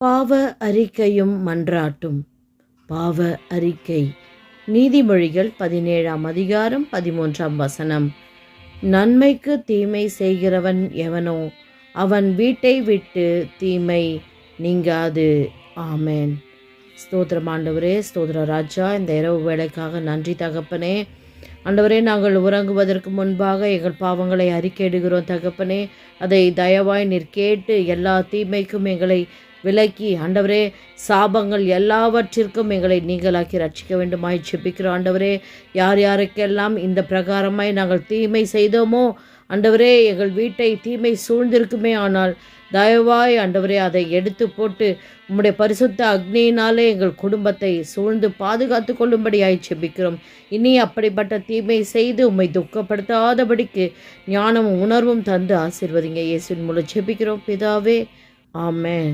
பாவ அறிக்கையும் மன்றாட்டும். பாவ அறிக்கை. நீதிமொழிகள் 17ஆம் அதிகாரம் 13ஆம் வசனம். நன்மைக்கு தீமை செய்கிறவன் எவனோ அவன் வீட்டை விட்டு தீமை நீங்காது. ஆமேன். ஸ்தோத்திரம் ஆண்டவரே, ஸ்தோத்திர ராஜா. இந்த இரவு வேளைக்காக நன்றி தகப்பனே. ஆண்டவரே, நாங்கள் உறங்குவதற்கு முன்பாக எங்கள் பாவங்களை அறிக்கையிடுகிறோம் தகப்பனே. அதை தயவாய் நீர் கேட்டு எல்லா தீமைக்கும் எங்களை விலக்கி ஆண்டவரே, சாபங்கள் எல்லாவற்றிற்கும் எங்களை நீங்களாக்கி ரட்சிக்க வேண்டுமாய் ஜெபிக்கிறோம் ஆண்டவரே. யார் யாருக்கெல்லாம் இந்த பிரகாரமாய் நாங்கள் தீமை செய்தோமோ ஆண்டவரே, எங்கள் வீட்டை தீமை சூழ்ந்திருக்குமே, ஆனால் தயவாய் ஆண்டவரே அதை எடுத்து போட்டு உம்முடைய பரிசுத்த அக்னியினாலே எங்கள் குடும்பத்தை சூழ்ந்து பாதுகாத்து கொள்ளும்படியாய் ஜெபிக்கிறோம். இனி அப்படிப்பட்ட தீமை செய்து உம்மை துக்கப்படுத்தாதபடிக்கு ஞானமும் உணர்வும் தந்து ஆசீர்வதிங்க. இயேசுவின் மூலம் ஜெபிக்கிறோம் பிதாவே. ஆமென்.